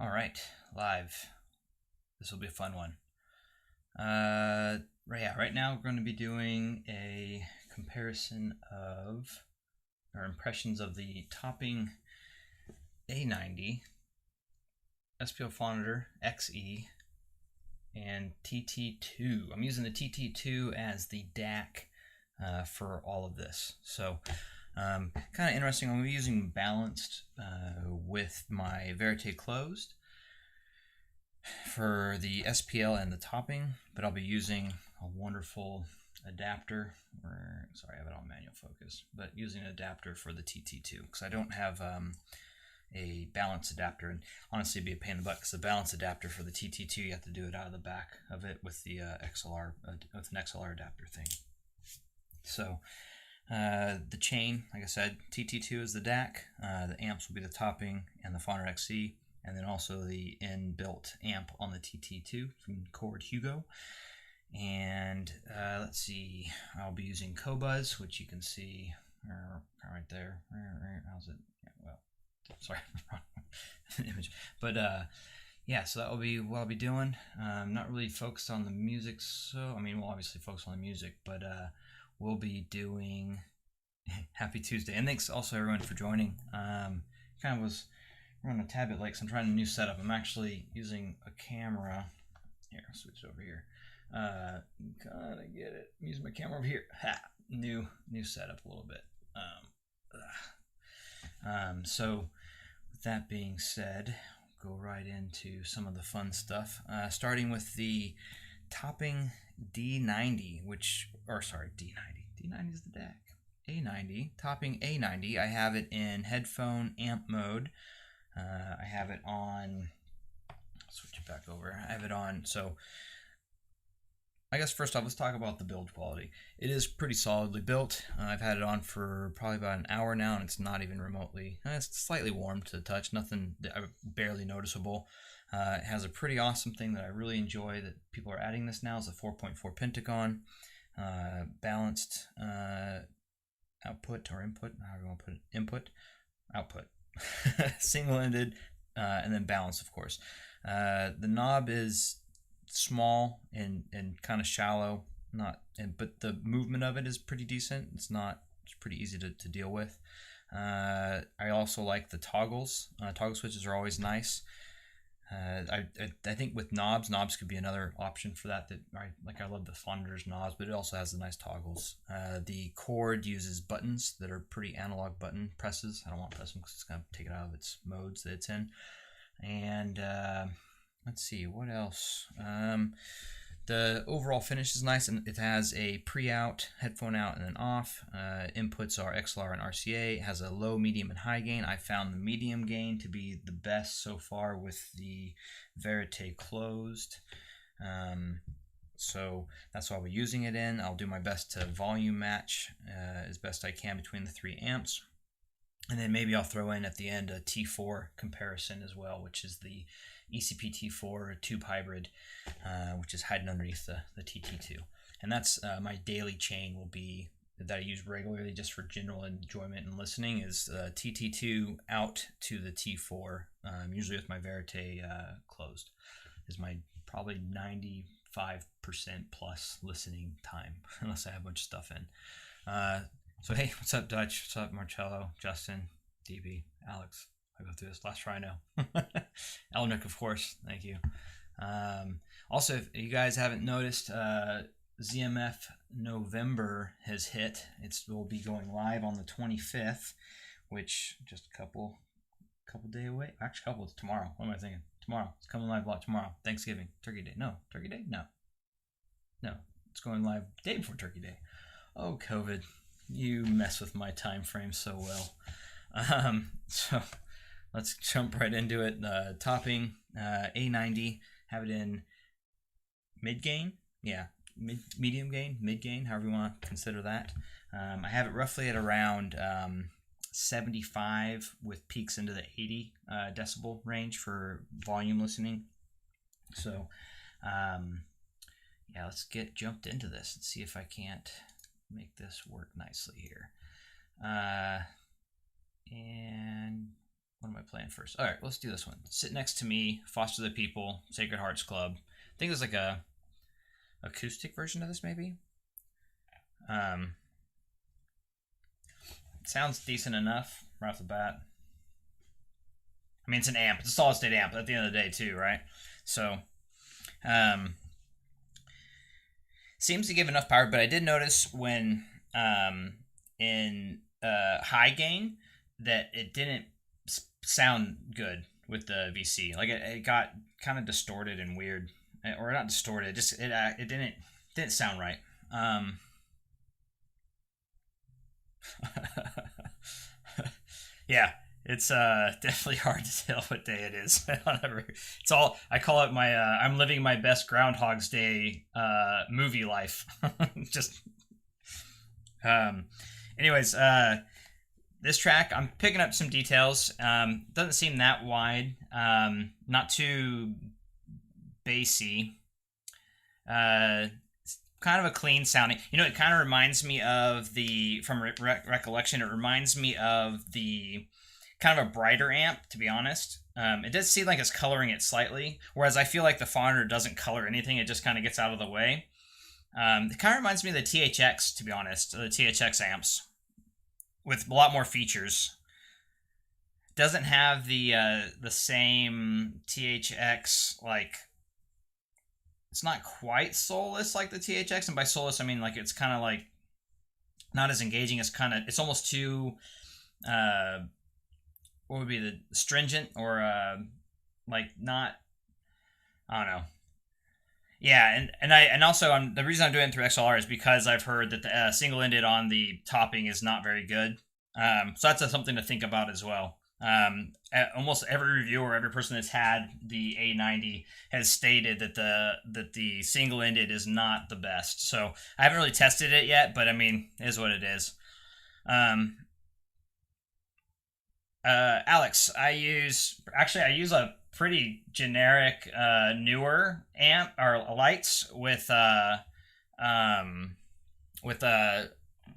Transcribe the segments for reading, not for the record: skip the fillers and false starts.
All right, live. This will be a fun one. Right now we're going to be doing a comparison of our impressions of the topping A90, SPL Phonitor XE, and TT2. I'm using the TT2 as the DAC for all of this. So kind of interesting. I'm using balanced with my Verite closed for the SPL and the topping, but I'll be using a wonderful adapter, or sorry, I have it on manual focus, but using an adapter for the TT2 because I don't have a balance adapter, and honestly it'd be a pain in the butt because the balance adapter for the TT2 you have to do it out of the back of it with the XLR with an XLR adapter thing. So the chain, like I said, TT2 is the DAC, the amps will be the topping and the Phonitor XE, and then also the inbuilt amp on the TT2 from Chord Hugo. And let's see, I'll be using Cobuzz, which you can see right there. How's it? Yeah, well, sorry, wrong image. But yeah, so that will be what I'll be doing. Not really focused on the music, so I mean, we'll obviously focus on the music, but we'll be doing Happy Tuesday, and thanks also everyone for joining. Kind of was running a tad bit late, so I'm trying a new setup. I'm actually using a camera. Here, I'll switch over here. Kind of get it. I'm using my camera over here. Ha! New setup a little bit. So with that being said, we'll go right into some of the fun stuff. Starting with the topping D90, D90 is the DAC. A90, topping A90. I have it in headphone amp mode. I have it on, switch it back over. I have it on, so I guess first off, let's talk about the build quality. It is pretty solidly built. I've had it on for probably about an hour now, and it's not even remotely, it's slightly warm to the touch, nothing barely noticeable. It has a pretty awesome thing that I really enjoy that people are adding this now is a 4.4 Pentagon, balanced output or input, however you want to put it, output, single-ended, and then balance, of course. The knob is small and kind of shallow, but the movement of it is pretty decent. It's pretty easy to deal with. I also like the toggles. Toggle switches are always nice. I think with knobs could be another option for that. I love the Phonitor's knobs, but it also has the nice toggles. The Chord uses buttons that are pretty analog button presses. I don't want to press them because it's going to take it out of its modes that it's in. And let's see, what else? The overall finish is nice, and it has a pre-out, headphone out, and then off. Inputs are XLR and RCA. It has a low, medium, and high gain. I found the medium gain to be the best so far with the Verite closed. So that's what I'll be using it in. I'll do my best to volume match as best I can between the three amps. And then maybe I'll throw in at the end a T4 comparison as well, which is the ECP T4 TOOB hybrid, which is hiding underneath the TT2. And that's my daily chain will be that I use regularly just for general enjoyment and listening is TT2 out to the T4, usually with my Verite closed, is my probably 95% plus listening time, unless I have a bunch of stuff in. So hey, what's up, Dutch? What's up, Marcello, Justin, DB, Alex? I'll go through this. Last try now. Elnick, of course. Thank you. Also, if you guys haven't noticed, ZMF November has hit. It will be going live on the 25th, which just a couple days away. Actually, it's tomorrow. What am I thinking? Tomorrow. It's coming live tomorrow. Thanksgiving. Turkey Day. No. Turkey Day? No. It's going live day before Turkey Day. Oh, COVID. You mess with my time frame so well. So let's jump right into it. Topping A90, have it in mid gain, medium gain, mid gain, however you want to consider that. I have it roughly at around 75 with peaks into the 80 decibel range for volume listening. So yeah, let's get jumped into this and see if I can't make this work nicely here. And what am I playing first? All right, let's do this one. Sit Next to Me, Foster the People, Sacred Hearts Club. I think there's like a acoustic version of this, maybe. Sounds decent enough right off the bat. I mean, it's an amp. It's a solid state amp at the end of the day, too, right? So, seems to give enough power, but I did notice when in high gain that it didn't sound good with the VC. Like it got kind of distorted and weird, or not distorted. Just it didn't sound right. Yeah, it's definitely hard to tell what day it is. It's all I call it my I'm living my best Groundhog's Day movie life. Just anyways, this track I'm picking up some details. Doesn't seem that wide. Not too bassy. Kind of a clean sounding. You know, it kind of reminds me of from recollection. It reminds me of the kind of a brighter amp, to be honest. It does seem like it's coloring it slightly, whereas I feel like the Phonitor doesn't color anything. It just kind of gets out of the way. It kind of reminds me of the THX, to be honest, the THX amps with a lot more features. Doesn't have the same THX, like, it's not quite soulless like the THX, and by soulless I mean like it's kind of like not as engaging. It's almost too what would be the stringent, or like not, I don't know. Yeah, and also the reason I'm doing it through XLR is because I've heard that the single-ended on the topping is not very good. So that's something to think about as well. Almost every reviewer, every person that's had the A90 has stated that the single-ended is not the best. So I haven't really tested it yet, but I mean, it is what it is. Alex, I use a pretty generic newer amp or lights with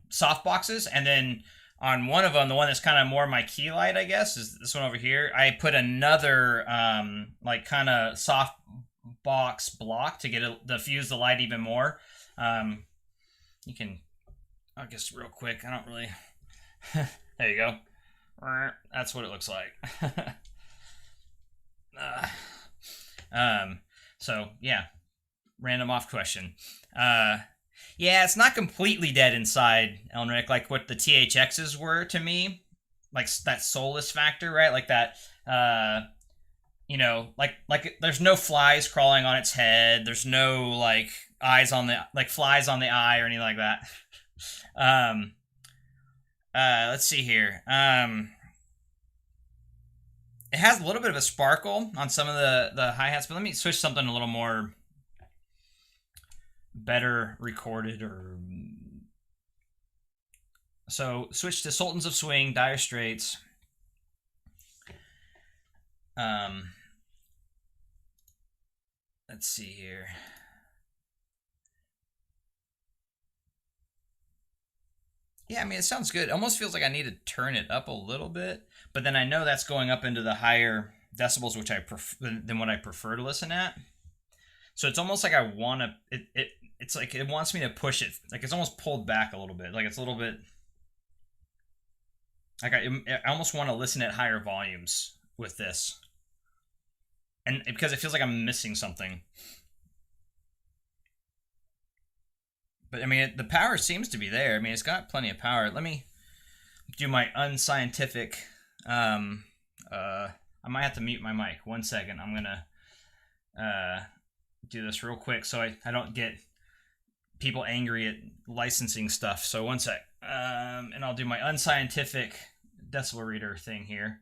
soft boxes, and then on one of them, the one that's kind of more my key light, I guess, is this one over here. I put another like kind of soft box block to diffuse the light even more. You can, I guess, real quick. I don't really. There you go. That's what it looks like. So yeah, random off question. Yeah, it's not completely dead inside, Elnrick, like what the THXs were to me. Like that soulless factor, right? Like that, you know, like there's no flies crawling on its head. There's no like flies on the eye or anything like that. Let's see here. It has a little bit of a sparkle on some of the hi-hats, but let me switch something a little more better recorded, or so switch to Sultans of Swing, Dire Straits. Let's see here. Yeah, I mean, it sounds good. It almost feels like I need to turn it up a little bit, but then I know that's going up into the higher decibels, which I than what I prefer to listen at. So it's almost like I want to. It's like it wants me to push it. Like it's almost pulled back a little bit. Like it's a little bit. Like I almost want to listen at higher volumes with this, and because it feels like I'm missing something. But I mean, the power seems to be there. I mean, it's got plenty of power. Let me do my unscientific. I might have to mute my mic. 1 second. I'm gonna do this real quick so I don't get people angry at licensing stuff. So 1 sec. And I'll do my unscientific decibel reader thing here.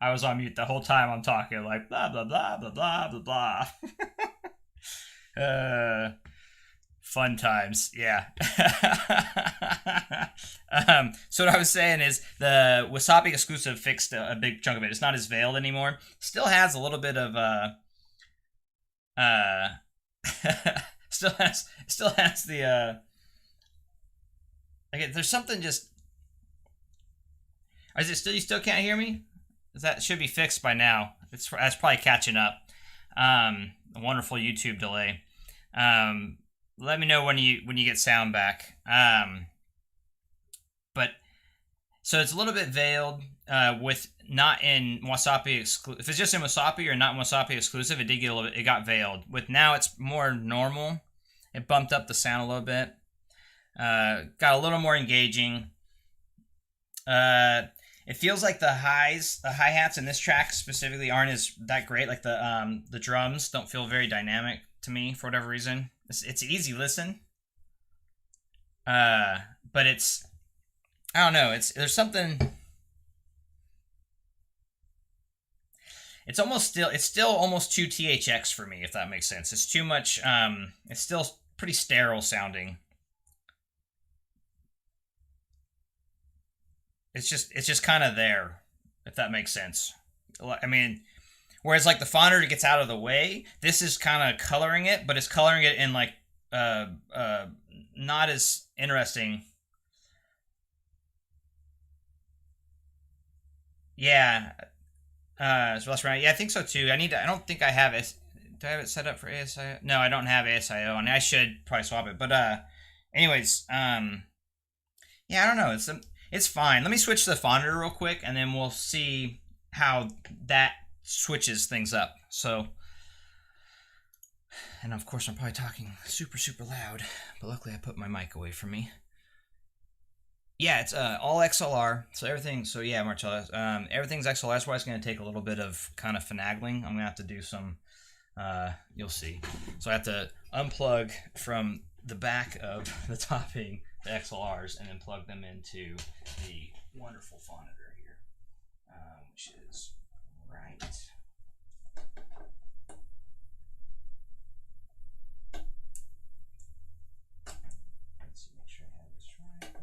I was on mute the whole time I'm talking, like blah blah blah blah blah blah blah. Fun times, yeah. So what I was saying is the Wasabi exclusive fixed a big chunk of it. It's not as veiled anymore. Still has a little bit of still has the like there's something just. Is it still, you still can't hear me? That should be fixed by now. That's probably catching up. A wonderful YouTube delay. Let me know when you get sound back. But so it's a little bit veiled with not in Wasabi exclusive. If it's just in Wasabi or not in Wasabi exclusive, it did get a little bit. It got veiled. With now, it's more normal. It bumped up the sound a little bit. Got a little more engaging. It feels like the hi-hats in this track specifically aren't as that great. Like the drums don't feel very dynamic to me for whatever reason. It's easy listen. But it's, I don't know. There's something. It's still almost too THX for me, if that makes sense. It's too much. It's still pretty sterile sounding. It's just kind of there, if that makes sense. I mean, whereas like the Phonitor gets out of the way, this is kind of coloring it, but it's coloring it in like not as interesting. Yeah. So that's right. Yeah, I think so too. I don't think I have it. Do I have it set up for ASIO? No, I don't have ASIO, and I should probably swap it. But anyways, yeah, I don't know. It's fine. Let me switch to the Phonitor real quick, and then we'll see how that switches things up. So, and of course, I'm probably talking super, super loud, but luckily I put my mic away from me. Yeah, it's all XLR, so everything. So yeah, Marcella, everything's XLR. That's why it's going to take a little bit of kind of finagling. I'm going to have to do some. You'll see. So I have to unplug from the back of the topping the XLRs and then plug them into the wonderful Phonitor here, which is right. Let's see, make sure I have this right.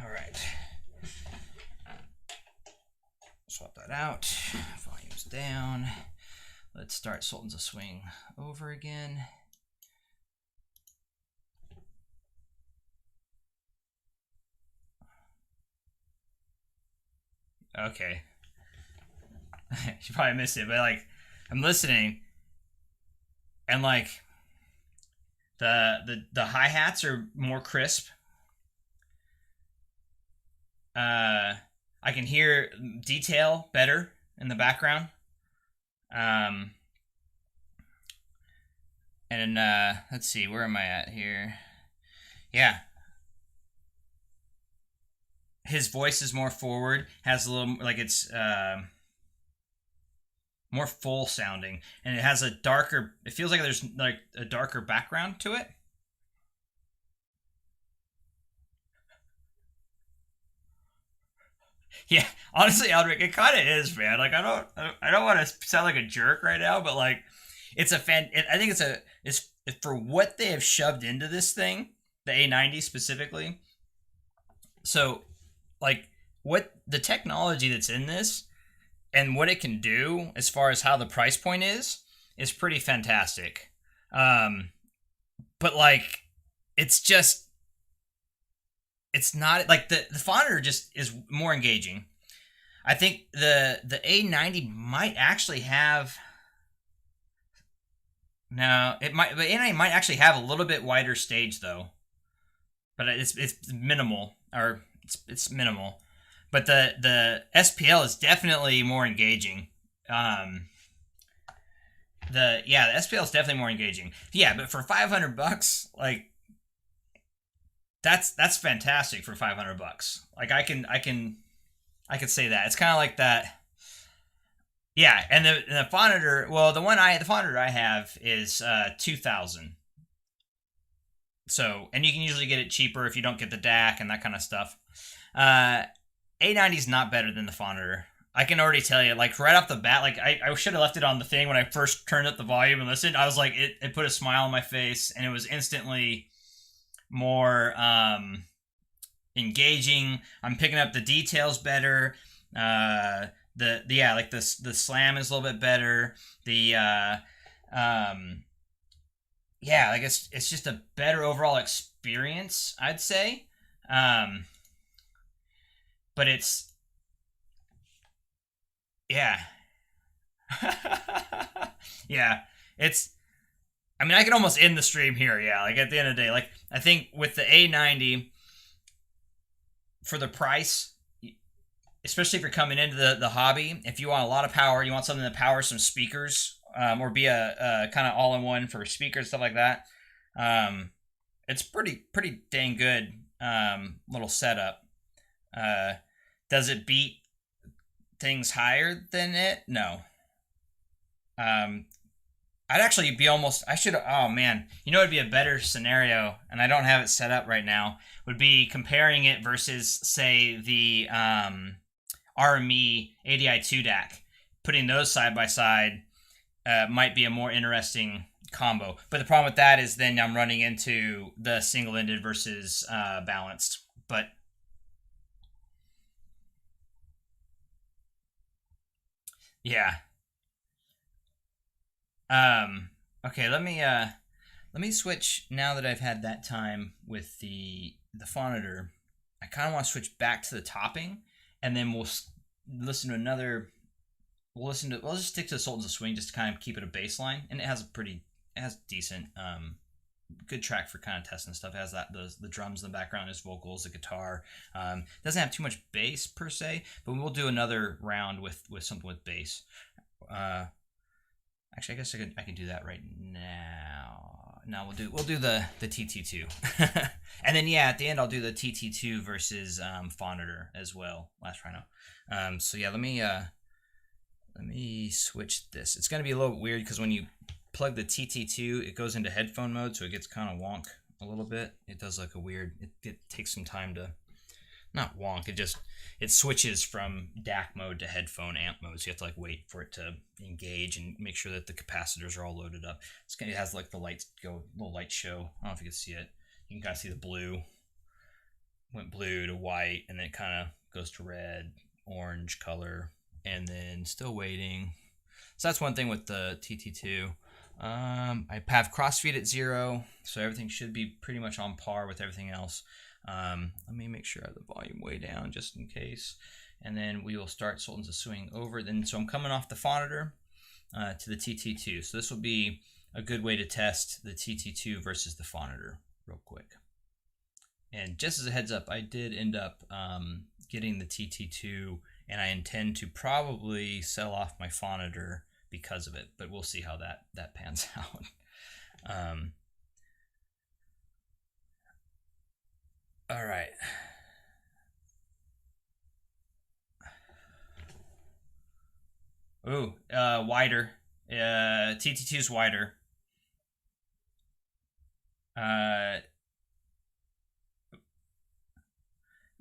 All right. Swap that out. Volume's down. Let's start Sultans of Swing over again. Okay. You probably missed it, but like I'm listening and like the hi-hats are more crisp. I can hear detail better in the background. And let's see, where am I at here? Yeah. His voice is more forward, has a little, like it's more full sounding, and it has a darker, it feels like there's like a darker background to it. Yeah, honestly, Aldrich, it kind of is, man. Like I don't want to sound like a jerk right now, but like it's I think it's for what they have shoved into this thing, the A90 specifically. So, like what the technology that's in this and what it can do as far as how the price point is pretty fantastic. But like it's just. It's not like the Phonitor just is more engaging. I think the A90 might actually have. No, it might. The A90 might actually have a little bit wider stage though, but it's minimal or it's minimal. But the SPL is definitely more engaging. The SPL is definitely more engaging. Yeah, but for $500, like. That's fantastic for $500. Like I could say that. It's kind of like that. Yeah, and the Phonitor, well, the Phonitor I have is $2,000. So, and you can usually get it cheaper if you don't get the DAC and that kind of stuff. A90 is not better than the Phonitor. I can already tell you, like, right off the bat, like, I should have left it on the thing when I first turned up the volume and listened. I was like, it put a smile on my face, and it was instantly more engaging. I'm picking up the details better. The slam is a little bit better. Yeah, like it's just a better overall experience, I'd say. But it's, yeah. Yeah, it's, I mean, I can almost end the stream here, yeah, like at the end of the day. Like, I think with the A90, for the price, especially if you're coming into the hobby, if you want a lot of power, you want something that powers some speakers, or be a kind of all-in-one for speakers, stuff like that. It's pretty dang good little setup. Does it beat things higher than it? No. I'd actually be almost, oh man, you know, it'd be a better scenario, and I don't have it set up right now, would be comparing it versus, say, the RME ADI2 DAC. Putting those side by side might be a more interesting combo. But the problem with that is then I'm running into the single-ended versus balanced. But yeah. Okay, let me switch now that I've had that time with the Phonitor. I kind of want to switch back to the topping, and then we'll listen to another. We'll just stick to the Sultans of Swing just to kind of keep it a baseline, and it has decent, good track for kind of testing stuff. It has the drums in the background, his vocals, the guitar. Doesn't have too much bass per se, but we'll do another round with something with bass. Actually, I guess I can do that right now. No, we'll do the TT2, and then yeah, at the end I'll do the TT2 versus Phonitor as well. Last Rhino. So yeah, let me switch this. It's gonna be a little weird because when you plug the TT2, it goes into headphone mode, so it gets kind of wonk a little bit. It does like a weird. It takes some time to, not wonk. It switches from DAC mode to headphone amp mode, so you have to like wait for it to engage and make sure that the capacitors are all loaded up. It has like the lights go, little light show. I don't know if you can see it. You can kind of see the blue. Went blue to white, and then it kind of goes to red, orange color, and then still waiting. So that's one thing with the TT2. I have crossfeed at 0, so everything should be pretty much on par with everything else. Let me make sure I have the volume way down just in case. And then we will start Sultans of Swing over. So I'm coming off the Phonitor to the TT2. So this will be a good way to test the TT2 versus the Phonitor real quick. And just as a heads up, I did end up getting the TT2, and I intend to probably sell off my Phonitor because of it, but we'll see how that pans out. All right. Ooh, wider. TT2 is wider.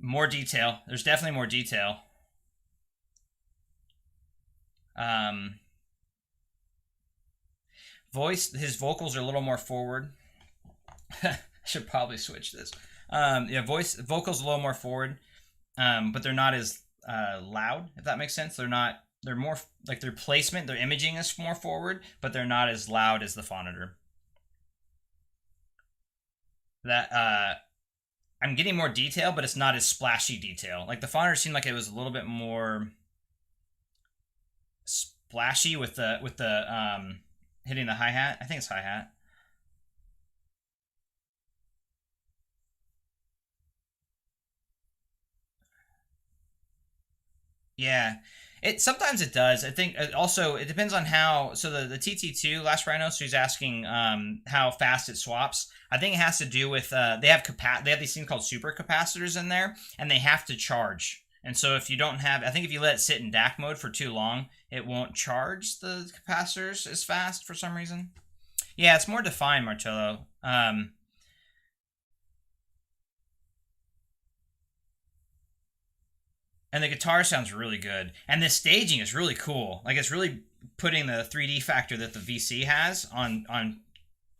More detail. There's definitely more detail. His vocals are a little more forward. I should probably switch this. Yeah, vocals a little more forward, but they're not as loud, if that makes sense. They're more like their placement, their imaging is more forward, but they're not as loud as the Phonitor. I'm getting more detail, but it's not as splashy detail. Like the Phonitor seemed like it was a little bit more splashy with the hitting the hi-hat. I think it's hi-hat. Yeah, sometimes it does. I think also it depends on how. So the TT2 Last Rhino, so he's asking how fast it swaps. I think it has to do with they have these things called super capacitors in there, and they have to charge. And so if you don't have, I think if you let it sit in DAC mode for too long, it won't charge the capacitors as fast for some reason. Yeah, it's more defined, Marcello. And the guitar sounds really good. And the staging is really cool. Like, it's really putting the 3D factor that the VC has on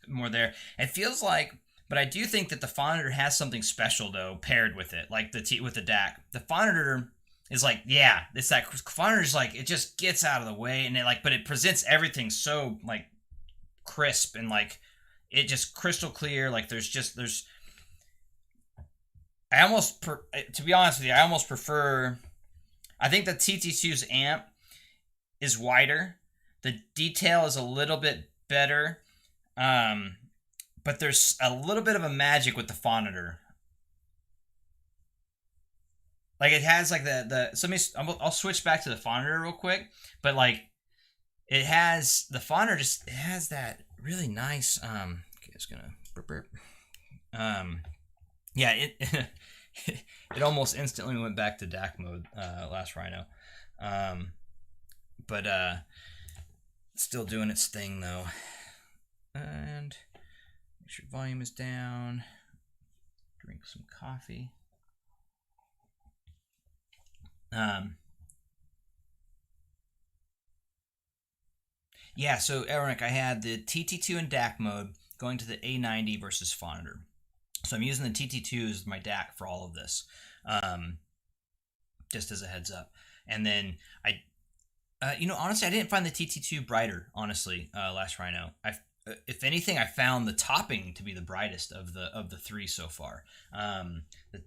more there. It feels like, but I do think that the Phonitor has something special though paired with it, like with the DAC. The Phonitor is like, yeah, it's that Phonitor's like, it just gets out of the way, and it like, but it presents everything so like crisp and like it just crystal clear. Like there's I almost to be honest with you, I almost prefer. I think the TT2's amp is wider. The detail is a little bit better. But there's a little bit of a magic with the Phonitor. Like it has like I'll switch back to the Phonitor real quick, but like it has the Phonitor it has that really nice okay, it's gonna burp. Yeah, it it almost instantly went back to DAC mode last Rhino. But still doing its thing though. And make sure volume is down. Drink some coffee. Yeah, so Eric, I had the TT2 in DAC mode going to the A90 versus Phonitor. So I'm using the TT2 as my DAC for all of this, just as a heads up. And then honestly, I didn't find the TT2 brighter, honestly, last Rhino. If anything, I found the topping to be the brightest of the three so far. But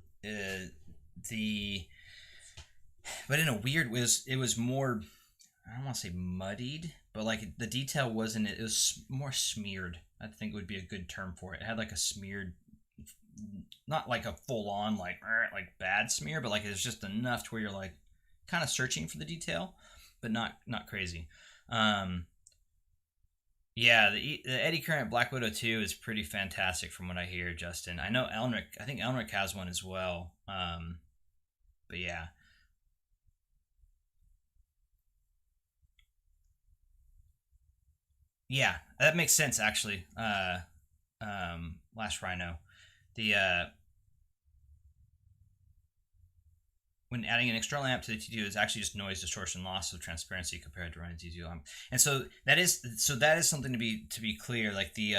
in a weird way, it was more, I don't want to say muddied, but like the detail wasn't, it was more smeared. I think would be a good term for it. It had like a smeared, not like a full on like bad smear, but like it's just enough to where you're like kind of searching for the detail, but not crazy. Yeah, the Eddy Current Black Widow 2 is pretty fantastic from what I hear, Justin. I know I think Elnric has one as well. But yeah. Yeah, that makes sense actually. Last Rhino. The when adding an external amp to the T2 is actually just noise, distortion, loss of transparency compared to running T2 amp. And so that is something to be clear. Like the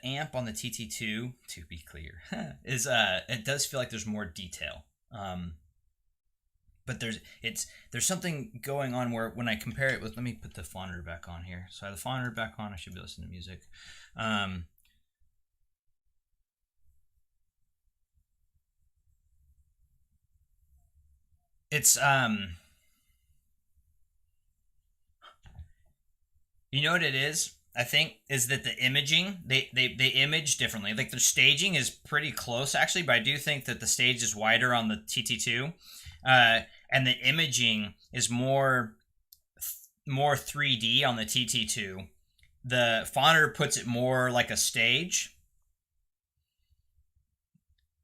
amp on the TT2, to be clear, is it does feel like there's more detail. But there's something going on where when I compare it with, let me put the Phonitor back on here. So I have the Phonitor back on. I should be listening to music. It's you know what it is? I think is that the imaging they image differently. Like the staging is pretty close actually, but I do think that the stage is wider on the TT2, and the imaging is more 3D on the TT2. The Phonitor puts it more like a stage,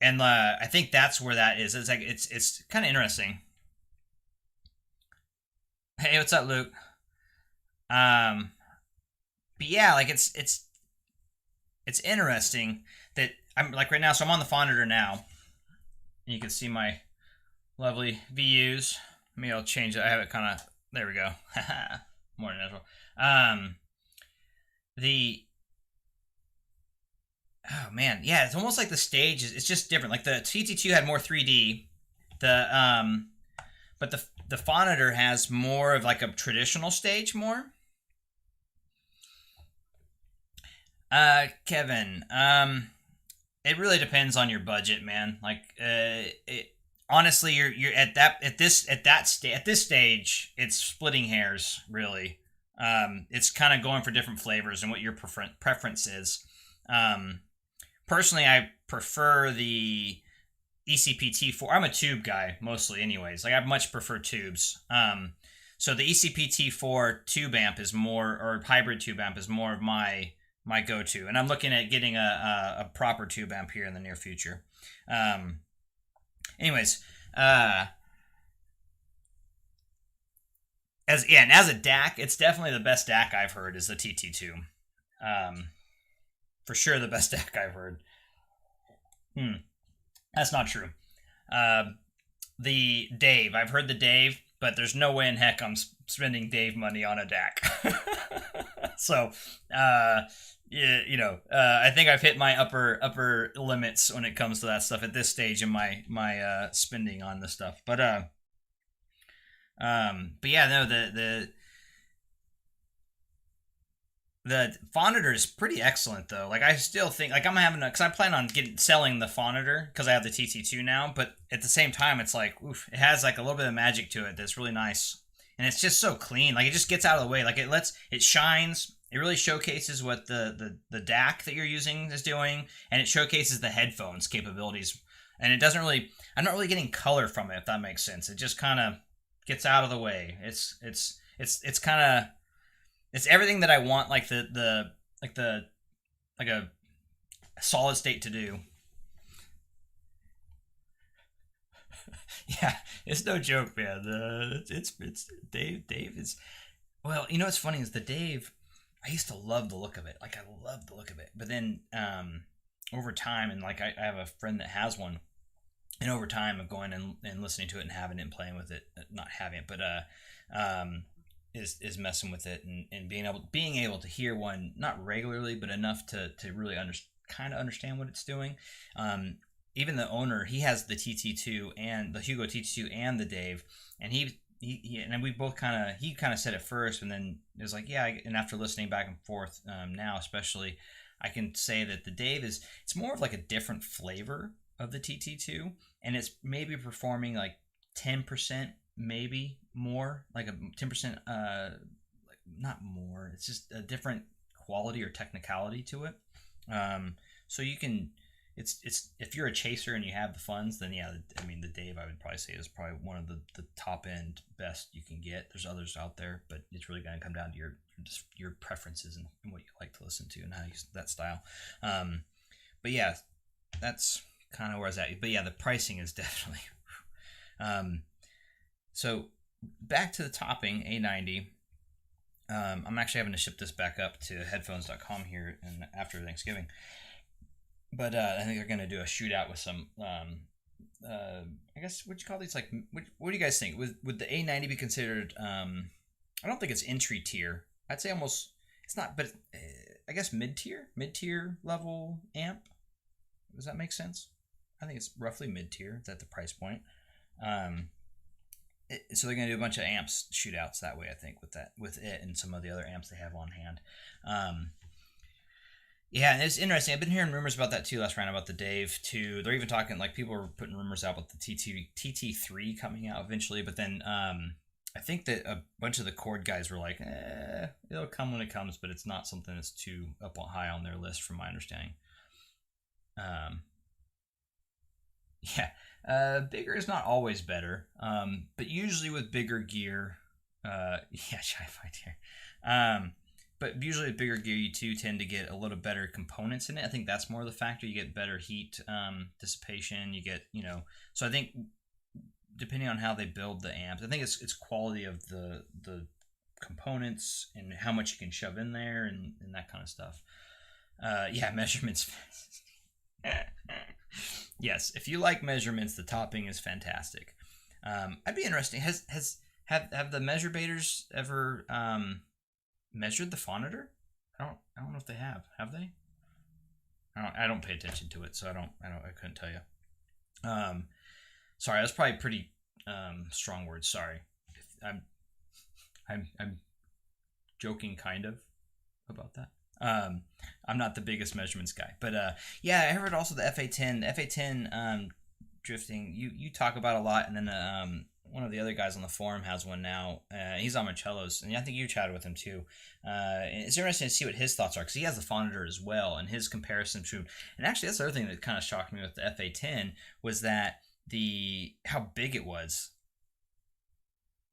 and I think that's where that is. It's like it's kind of interesting. Hey, what's up, Luke? But yeah, like it's interesting that I'm like right now. So I'm on the Phonitor now, and you can see my lovely VUs. Maybe I'll change it. I have it kind of, there we go. More natural. Oh man, yeah, it's almost like the stage is, it's just different. Like the TT2 had more 3D. But the Phonitor has more of like a traditional stage more. Kevin, it really depends on your budget, man. Like, honestly, you're at this stage, it's splitting hairs, really. It's kind of going for different flavors and what your preference is. Personally, I prefer the ECP T4. I'm a tube guy mostly, anyways. Like I much prefer tubes. So the ECP T4 tube amp is more, or hybrid tube amp is more of my go-to, and I'm looking at getting a proper tube amp here in the near future. Anyways, as a DAC, it's definitely the best DAC I've heard is the TT2. For sure, the best DAC I've heard. That's not true. the Dave. I've heard the Dave, but there's no way in heck I'm spending Dave money on a DAC. So, I think I've hit my upper limits when it comes to that stuff at this stage in my spending on this stuff. But yeah, no, the Phonitor is pretty excellent though. Like I still think like because I plan on selling the Phonitor because I have the TT2 now. But at the same time, it's like oof, it has like a little bit of magic to it that's really nice, and it's just so clean. Like it just gets out of the way. Like it shines. It really showcases what the DAC that you're using is doing, and it showcases the headphones capabilities. And it doesn't really, I'm not really getting color from it, if that makes sense. It just kind of gets out of the way. It's kind of, it's everything that I want, like a solid state to do. Yeah, it's no joke, man. It's Dave is, well, you know what's funny is the Dave, I used to love the look of it. Like I love the look of it. But then over time, and like I have a friend that has one, and over time of going and listening to it and having it and playing with it, not having it, but is messing with it and being able to hear one, not regularly, but enough to really kind of understand what it's doing. Even the owner, he has the TT2 and the Hugo TT2 and the Dave, and he and we both he kind of said it first, and then it was like, yeah, and after listening back and forth, now especially, I can say that the Dave it's more of like a different flavor of the TT2, and it's maybe performing like 10%, maybe more, like a 10%, not more. It's just a different quality or technicality to it. So you can. It's if you're a chaser and you have the funds, then yeah, I mean the Dave I would probably say is probably one of the top end best you can get. There's others out there, but it's really going to come down to your preferences and what you like to listen to and how you use that style. But yeah, that's kind of where I was at. But yeah, the pricing is definitely. So back to the topping A90. I'm actually having to ship this back up to headphones.com here and after Thanksgiving. But I think they're going to do a shootout with some, I guess, what you call these? Like, what do you guys think? Would the A90 be considered, I don't think it's entry tier. I'd say almost, it's not, but I guess mid-tier level amp. Does that make sense? I think it's roughly mid-tier. It's at the price point. So they're going to do a bunch of amps shootouts that way, I think, with it and some of the other amps they have on hand. Yeah, and it's interesting. I've been hearing rumors about that too last round, about the Dave too. They're even talking, like, people are putting rumors out about the TT3 coming out eventually, but then I think that a bunch of the Chord guys were like, it'll come when it comes, but it's not something that's too up high on their list from my understanding. Yeah, bigger is not always better, but usually with bigger gear, yeah, HiFi tier. But usually with bigger gear, you too tend to get a little better components in it. I think that's more the factor. You get better heat dissipation. You get, so I think depending on how they build the amps, I think it's quality of the components and how much you can shove in there and that kind of stuff. Yeah, measurements. Yes, if you like measurements, the topping is fantastic. I'd be interested. Have the measure baiters ever measured the Phonitor? I don't know if they have. Have they? I don't pay attention to it, so I couldn't tell you. Sorry, that's probably pretty strong words. Sorry, I'm joking kind of about that. I'm not the biggest measurements guy, but yeah, I heard also the FA10. The FA10 drifting. You talk about a lot, and then one of the other guys on the forum has one now. He's on Marcello's, and I think you chatted with him too. It's interesting to see what his thoughts are, because he has the Phonitor as well, and his comparison to. And actually, that's the other thing that kind of shocked me with the FA10 was that how big it was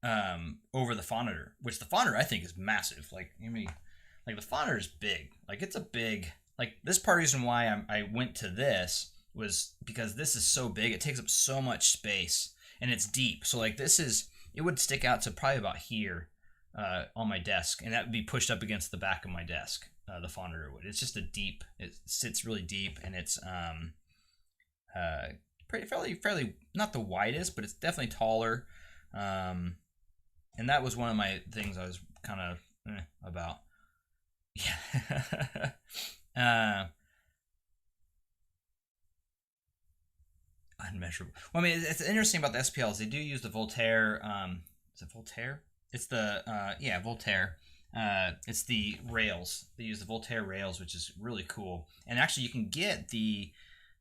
over the Phonitor, which the Phonitor I think is massive. Like the Phonitor is big. Like it's a big. Like this part of the reason why I went to this was because this is so big. It takes up so much space. And it's deep, so like it would stick out to probably about here on my desk, and that would be pushed up against the back of my desk. The Phonitor would. It's just it sits really deep, and it's fairly not the widest, but it's definitely taller. And that was one of my things I was kind of about. Yeah. Unmeasurable. Well, I mean, it's interesting about the SPLs. They do use the Voltaire. Is it Voltaire? It's the yeah, Voltaire. It's the rails. They use the Voltaire rails, which is really cool. And actually, you can get the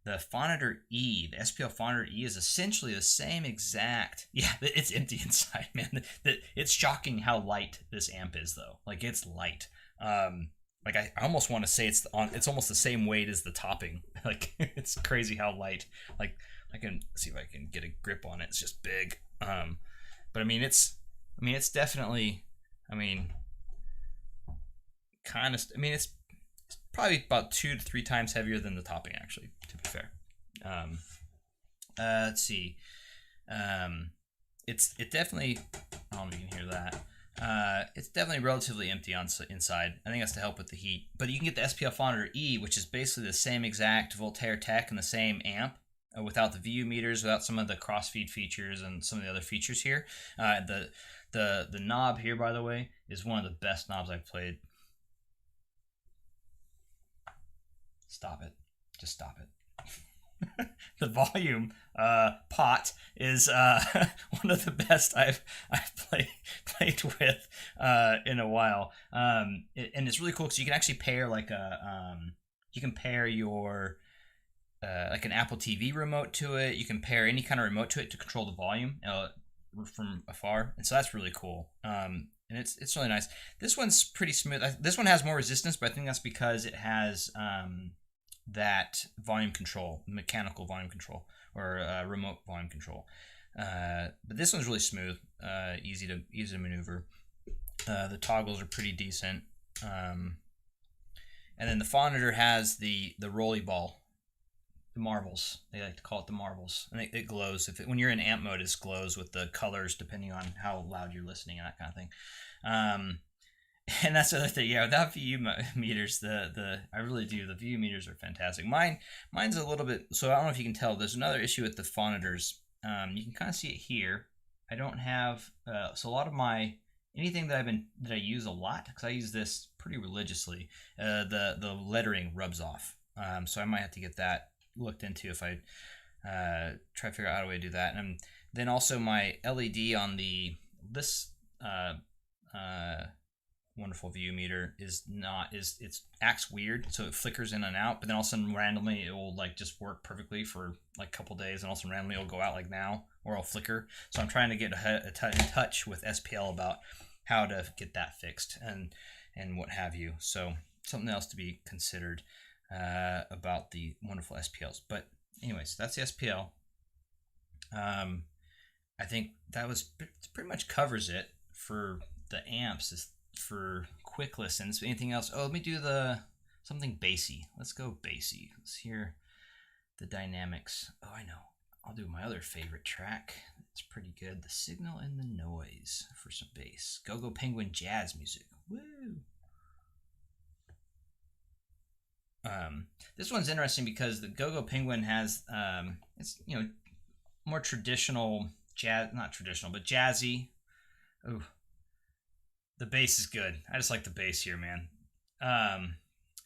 Phonitor E. The SPL Phonitor E is essentially the same exact. Yeah, it's empty inside, man. It's shocking how light this amp is, though. Like, it's light. Like I almost want to say it's almost the same weight as the topping. Like, it's crazy how light. Like, I can see if I can get a grip on it. It's just big. But I mean, it's definitely, I mean, kind of. I mean, it's probably about 2 to 3 times heavier than the topping, actually. To be fair. Let's see. It definitely. I don't know if you can hear that. It's definitely relatively empty on inside. I think that's to help with the heat. But you can get the SPL Phonitor E, which is basically the same exact Voltaire tech and the same amp, without the VU meters, without some of the crossfeed features and some of the other features here. The knob here, by the way, is one of the best knobs I've played. Stop it. Just stop it. The volume pot is one of the best I've played with in a while, and it's really cool because you can actually pair like you can pair your like an Apple TV remote to it. You can pair any kind of remote to it to control the volume from afar, and so that's really cool. And it's really nice. This one's pretty smooth. This one has more resistance, but I think that's because it has that volume control, mechanical volume control, or remote volume control. But this one's really smooth, easy to maneuver. The toggles are pretty decent. And then the Phonitor has the rolly ball, the marbles. They like to call it the marbles, and it glows. When you're in amp mode, it glows with the colors depending on how loud you're listening and that kind of thing. And that's the other thing, yeah. Without VU meters, I really do. The VU meters are fantastic. Mine's a little bit. So I don't know if you can tell. There's another issue with the Phonitors. You can kind of see it here. I don't have so a lot of my anything that I use a lot, because I use this pretty religiously. The lettering rubs off. So I might have to get that looked into if I try to figure out how to do that. And then also my LED on this wonderful VU meter it acts weird, so it flickers in and out, but then all of a sudden randomly it will like just work perfectly for like a couple days, and all of a sudden randomly it'll go out like now, or it'll flicker. So I'm trying to get in touch with SPL about how to get that fixed and what have you. So something else to be considered about the wonderful SPLs. But anyways, that's the SPL. I think that pretty much covers it for the amps. For quick listens. Anything else? Oh, let me do something bassy. Let's go bassy. Let's hear the dynamics. Oh, I know. I'll do my other favorite track. It's pretty good. The Signal and the Noise for some bass. Go-Go Penguin jazz music. Woo! This one's interesting because the Go-Go Penguin has it's more traditional jazz, not traditional, but jazzy. Ooh. The bass is good. I just like the bass here, man.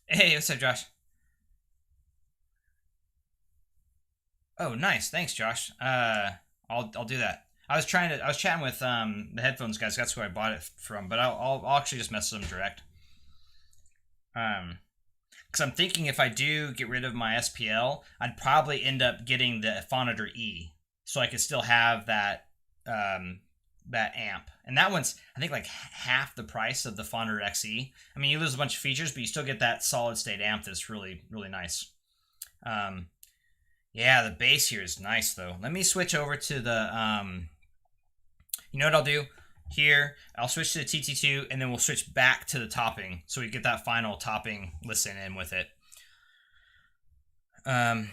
Hey, what's up, Josh? Oh, nice. Thanks, Josh. I'll do that. I was chatting with the headphones guys. That's who I bought it from. But I'll actually just message them direct. Because I'm thinking if I do get rid of my SPL, I'd probably end up getting the Phonitor E, so I could still have that that amp. And that one's, I think, like half the price of the Phonitor XE. I mean, you lose a bunch of features, but you still get that solid state amp that's really, really nice. Yeah, the bass here is nice, though. Let me switch over to the, you know what I'll do? Here, I'll switch to the TT2, and then we'll switch back to the topping, so we get that final topping listen in with it. The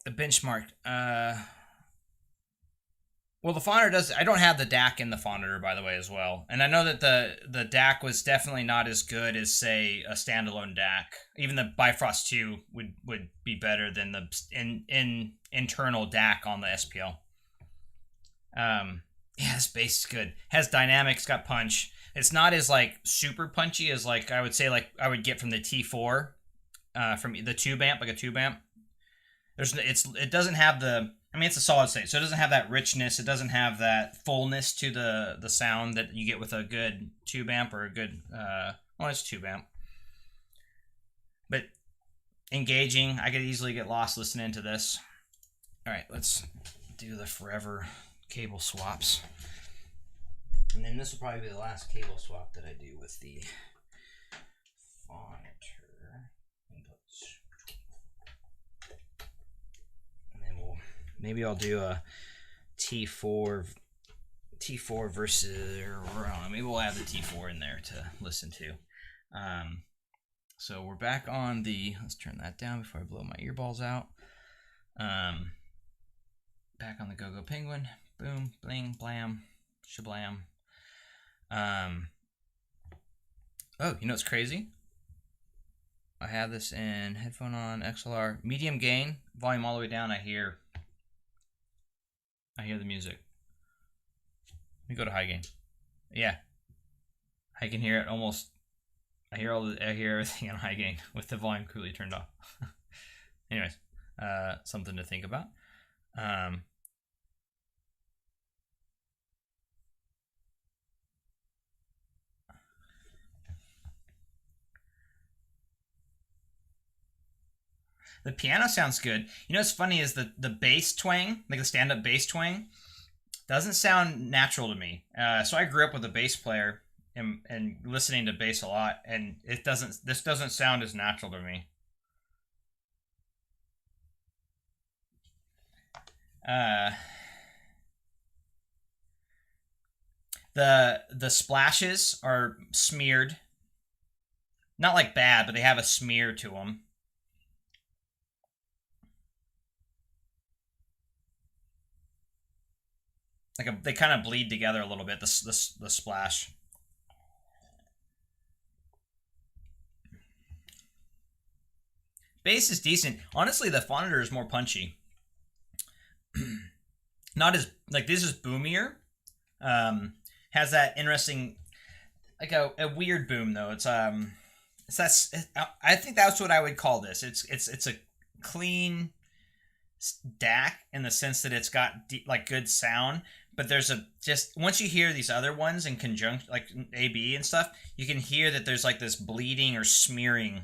benchmark. Well, the Phonitor does. I don't have the DAC in the Phonitor, by the way, as well. And I know that the DAC was definitely not as good as, say, a standalone DAC. Even the Bifrost 2 would be better than the internal DAC on the SPL. Yeah, this bass is good. Has dynamics, got punch. It's not as like super punchy as like I would say like I would get from the T4, from the tube amp, like a tube amp. It doesn't have the. I mean, it's a solid state, so it doesn't have that richness. It doesn't have that fullness to the sound that you get with a good tube amp or a good, well, it's tube amp. But engaging, I could easily get lost listening to this. All right, let's do the forever cable swaps. And then this will probably be the last cable swap that I do with the Phonitor inputs. And then maybe I'll do a T4 versus, maybe we'll add the T4 in there to listen to. So we're back on the, let's turn that down before I blow my earballs out. Back on the Go-Go Penguin. Boom, bling, blam, shablam. Oh, you know what's crazy? I have this in headphone on, XLR, medium gain, volume all the way down. I hear the music. Let me go to high gain. Yeah, I can hear it almost. I hear everything on high gain with the volume completely turned off. Anyways, something to think about. The piano sounds good. You know what's funny is the bass twang, like the stand-up bass twang, doesn't sound natural to me. So I grew up with a bass player and listening to bass a lot, and this doesn't sound as natural to me. The splashes are smeared. Not like bad, but they have a smear to them. Like they kind of bleed together a little bit, the splash. Bass is decent. Honestly, the Phonitor is more punchy. Not as, like, this is boomier. Has that interesting, like a weird boom though. I think that's what I would call this. It's a clean DAC in the sense that it's got like good sound, but there's just once you hear these other ones in conjunction, like AB and stuff, you can hear that there's like this bleeding or smearing.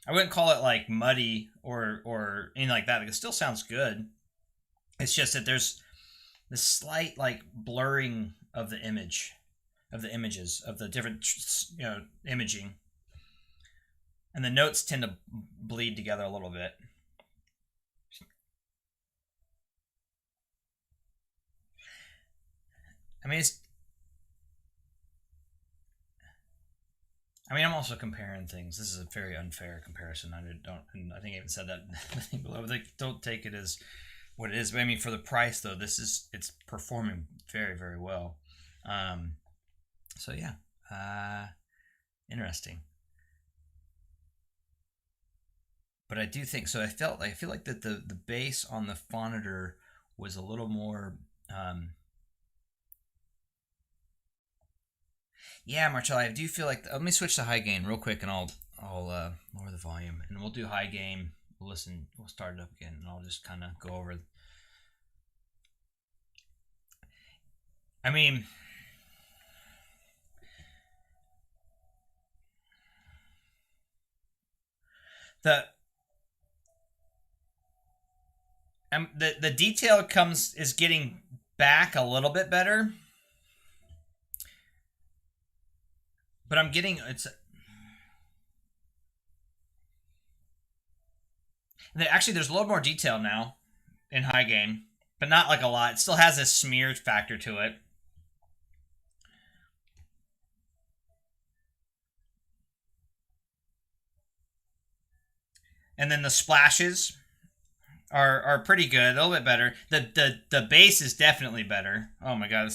I wouldn't call it like muddy or anything like that. Like, it still sounds good. It's just that there's this slight like blurring of the images of the different imaging, and the notes tend to bleed together a little bit. I'm also comparing things. This is a very unfair comparison. I think I even said that in the thing below. Like, don't take it as what it is. But I mean, for the price though, it's performing very, very well. So yeah, interesting. But I do think so. I feel like that the bass on the Phonitor was a little more. Yeah, Marcello, I do feel like. Let me switch to high gain real quick, and I'll lower the volume, and we'll do high gain. We'll start it up again, and I'll just kind of go over. I mean, the detail is getting back a little bit better. But I'm getting actually there's a little more detail now in high gain, but not like a lot. It still has a smeared factor to it. And then the splashes are pretty good, a little bit better. The bass is definitely better. Oh my god,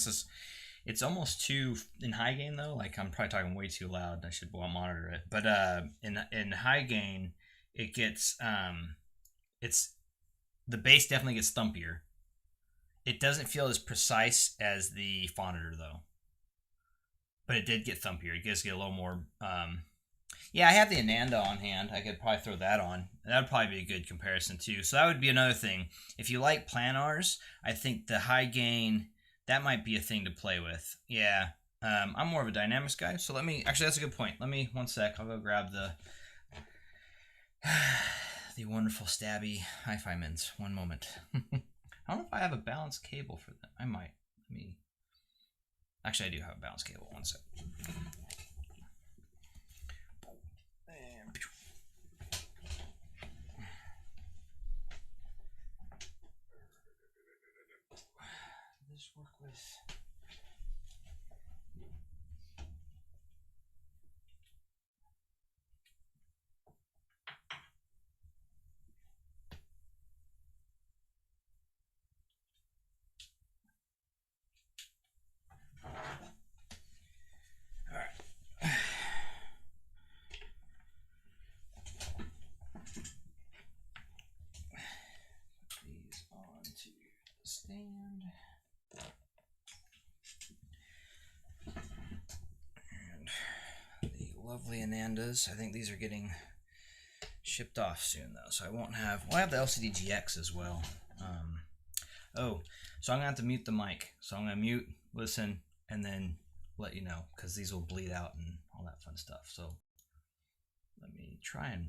it's almost too in high gain though. Like I'm probably talking way too loud. I should monitor it. But in high gain, it gets it's the bass definitely gets thumpier. It doesn't feel as precise as the Phonitor though, but it did get thumpier. It does get a little more. Yeah, I have the Ananda on hand. I could probably throw that on. That would probably be a good comparison too. So that would be another thing. If you like planars, I think the high gain, that might be a thing to play with. Yeah. I'm more of a dynamics guy, so let me. Actually, that's a good point. Let me 1 sec. I'll go grab the the wonderful stabby HiFi mints. 1 moment. I don't know if I have a balanced cable for them. I might. Let me. Actually, I do have a balanced cable. 1 sec. This work with. Stand. And the lovely Anandas. I think these are getting shipped off soon though, so I won't have. Well, I have the LCD GX as well. Oh, so I'm gonna have to mute the mic. So I'm gonna mute, listen, and then let you know because these will bleed out and all that fun stuff. So let me try and.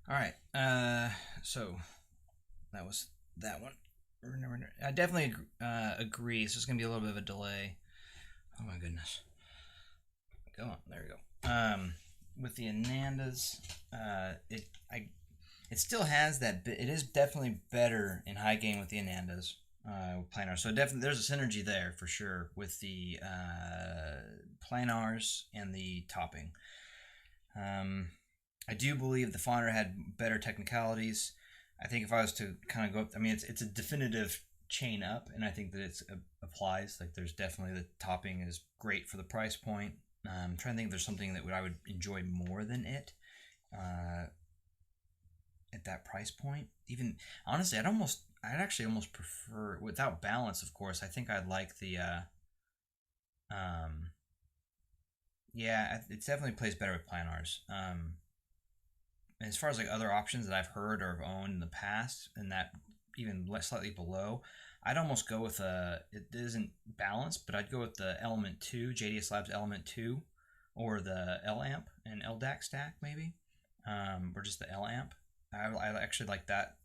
All right. So that was that one. I definitely agree. So it's gonna be a little bit of a delay. Oh my goodness. Go on. There we go. With the Anandas, it still has that bit. It is definitely better in high gain with the Anandas. Planar. So definitely there's a synergy there for sure with the planars and the topping. I do believe the Phonitor had better technicalities. I think if I was to kind of go up, I mean, it's a definitive chain up, and I think that it applies. Like, there's definitely the topping is great for the price point. I'm trying to think if there's something that I would enjoy more than it at that price point. Even honestly, I'd actually almost prefer without balance. Of course, I think I'd like the. Yeah, it definitely plays better with planars. As far as like other options that I've heard or have owned in the past, and that even slightly below, I'd almost go with it isn't balanced, but I'd go with the Element 2, JDS Labs Element 2, or the L amp and LDAC stack maybe, or just the L amp. I actually like that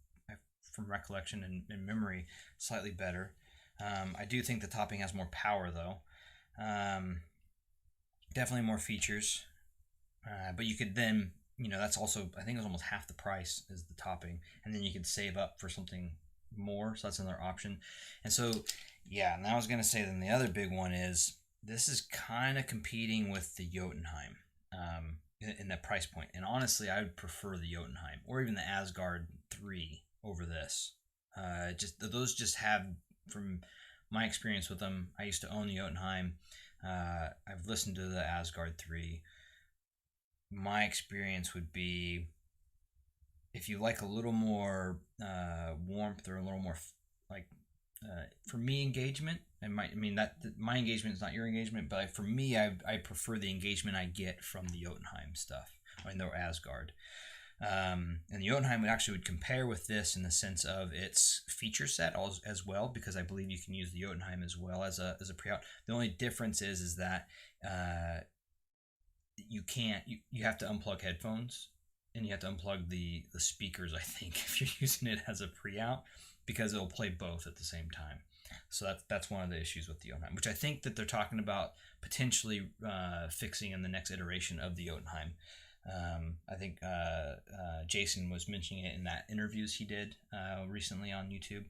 from recollection and memory slightly better. I do think the topping has more power though. Definitely more features, but you could then, that's also, I think it was almost half the price is the topping, and then you could save up for something more, so that's another option. And so, yeah, and I was going to say then the other big one is this is kind of competing with the Jotunheim in that price point. And honestly, I would prefer the Jotunheim or even the Asgard 3 over this. Those just have, from my experience with them, I used to own the Jotunheim. I've listened to the Asgard 3. My experience would be, if you like a little more warmth or a little more for me, engagement, and my engagement is not your engagement, but for me, I prefer the engagement I get from the Jotunheim stuff, the Asgard. And the Jotunheim would compare with this in the sense of its feature set as well, because I believe you can use the Jotunheim as well as a pre-out. The only difference is that you have to unplug headphones, and you have to unplug the speakers, I think, if you're using it as a pre-out, because it'll play both at the same time. So that's one of the issues with the Jotunheim, which I think that they're talking about potentially fixing in the next iteration of the Jotunheim. I think Jason was mentioning it in that interviews he did recently on YouTube.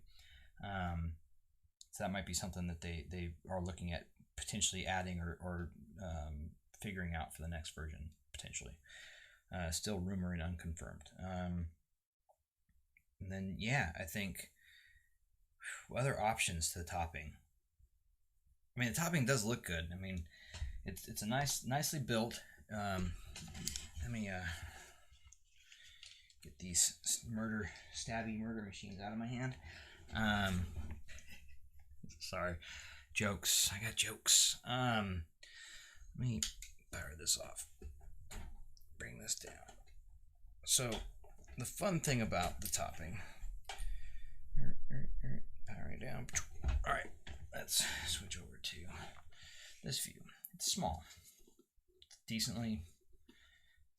So that might be something that they are looking at potentially adding or figuring out for the next version, potentially. Still rumor and unconfirmed. And then, I think other options to the topping. I mean, the topping does look good. I mean, it's a nicely built. Let me get these stabby murder machines out of my hand. Sorry, jokes. I got jokes. Let me power this off. Bring this down. So, the fun thing about the topping. Powering down. All right, let's switch over to this view. It's small. It's decently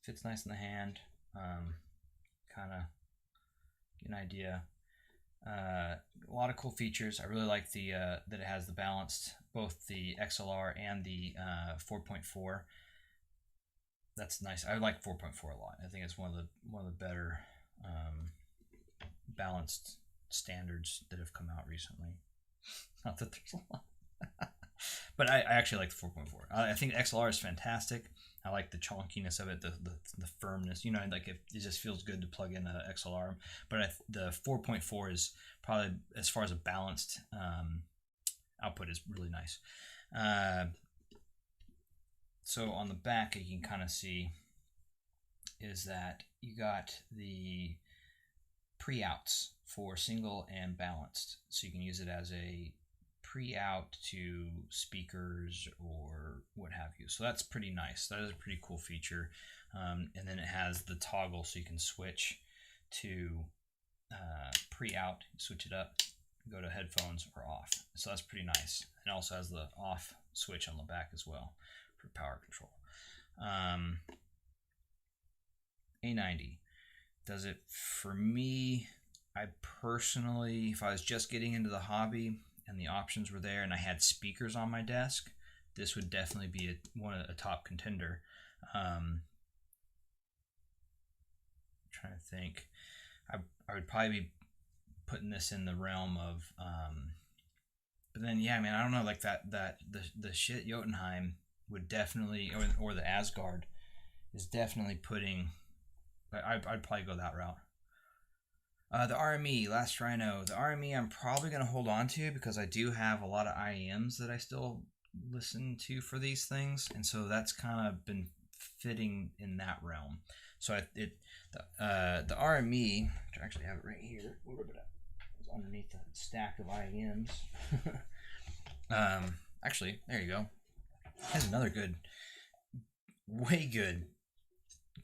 fits nice in the hand. Kind of get an idea. A lot of cool features. I really like the that it has the balanced, both the XLR and the 4.4. That's nice. I like 4.4 a lot. I think it's one of the better balanced standards that have come out recently. Not that there's a lot, but I actually like the 4.4. I think XLR is fantastic. I like the chunkiness of it, the firmness. Like it just feels good to plug in an XLR. But the 4.4 is probably, as far as a balanced output, is really nice. So on the back, you can kind of see is that you got the pre-outs for single and balanced, so you can use it as a pre-out to speakers or what have you. So that's pretty nice. That is a pretty cool feature. And then it has the toggle, so you can switch to pre-out, switch it up, go to headphones or off. So that's pretty nice. It also has the off switch on the back as well for power control. A90 does it for me. I personally, if I was just getting into the hobby and the options were there and I had speakers on my desk, this would definitely be a top contender. Trying to think, I would probably be putting this in the realm of, but then I don't know, like the shit Jotunheim would definitely, or the Asgard is definitely putting. I'd probably go that route. The RME, Last Rhino. The RME I'm probably going to hold on to because I do have a lot of IEMs that I still listen to for these things. And so that's kind of been fitting in that realm. So the RME, which I actually have it right here. Where did it? It's underneath the stack of IEMs. Actually, there you go. Here's another way good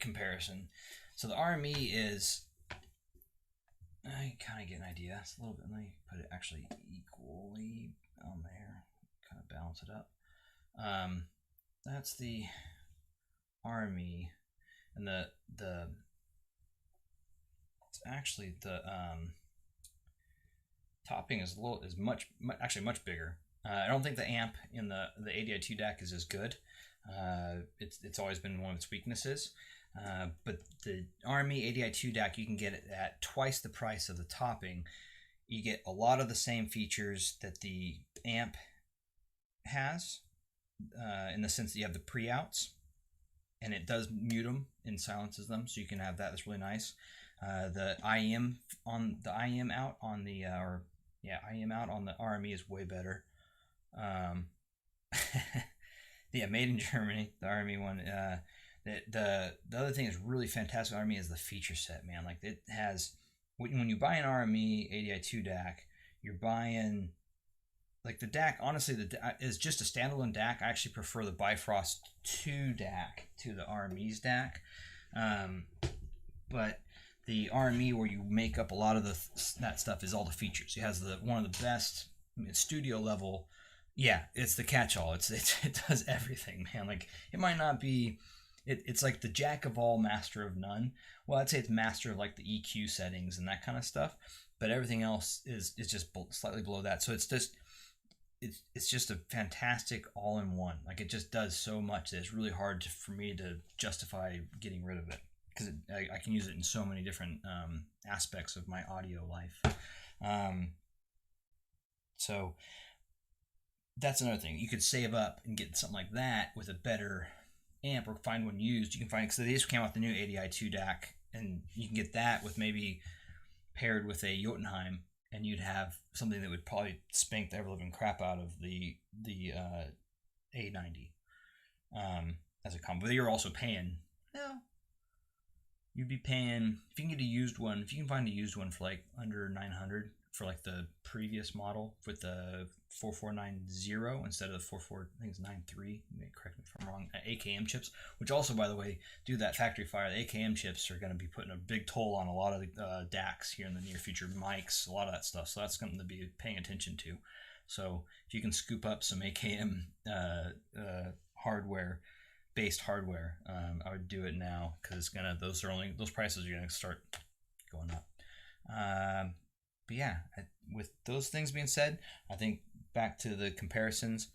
comparison. So the RME is, I kind of get an idea. It's a little bit, let me put it actually equally on there, kind of balance it up. That's the RME, and it's actually the topping is much bigger. I don't think the amp in the ADI2 DAC is as good. It's always been one of its weaknesses. But the RME ADI2 DAC, you can get it at twice the price of the topping. You get a lot of the same features that the amp has, in the sense that you have the pre-outs, and it does mute them and silences them, so you can have that. That's really nice. The IM out on the IM out on the RME is way better. Yeah, made in Germany, the RME one. The other thing that's really fantastic with RME is the feature set, man. Like, it has, when you buy an RME ADI2 DAC, you're buying, like, the DAC, honestly, is just a standalone DAC. I actually prefer the Bifrost 2 DAC to the RME's DAC. But the RME, where you make up a lot of that stuff, is all the features. It has one of the best studio level. Yeah, it's the catch-all. It does everything, man. Like, it might not be, it's like the jack of all, master of none. Well, I'd say it's master of, like, the EQ settings and that kind of stuff, but everything else is just slightly below that. So it's just a fantastic all-in-one. Like, it just does so much that it's really hard for me to justify getting rid of it, because I can use it in so many different aspects of my audio life. So that's another thing. You could save up and get something like that with a better amp, or find one used. You can find, because they just came out with the new ADI2 DAC, and you can get that with maybe paired with a Jotunheim, and you'd have something that would probably spank the ever-living crap out of the A90 as a combo. But you're also paying, you'd be paying, if you can get a used one, if you can find a used one for like under 900 for like the previous model with the 4490 instead of the 44, I think it's 93, correct me if I'm wrong, AKM chips, which also, by the way, do that factory fire. The AKM chips are going to be putting a big toll on a lot of the DACs here in the near future, mics, a lot of that stuff. So that's something to be paying attention to. So if you can scoop up some AKM based hardware, I would do it now, because those prices are gonna start going up. But yeah, with those things being said, I think back to the comparisons,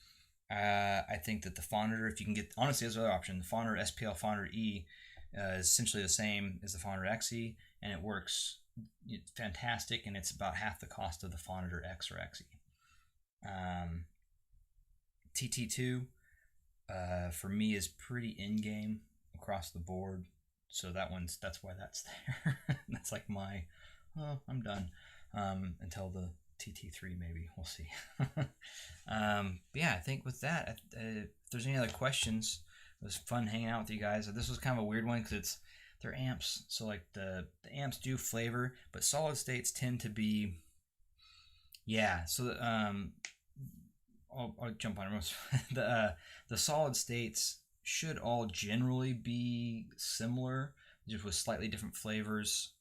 I think that the Phonitor, if you can get, honestly, there's another option. The Phonitor SPL Phonitor E is essentially the same as the Phonitor XE, and it works fantastic, and it's about half the cost of the Phonitor X or XE. TT2 for me is pretty in-game across the board, so that's why that's there. That's like my, I'm done. Until the TT3, maybe. We'll see. But yeah, I think with that, if there's any other questions, it was fun hanging out with you guys. This was kind of a weird one, because they're amps, so like the amps do flavor, but solid states tend to be, so I'll jump on it. The solid states should all generally be similar, just with slightly different flavors,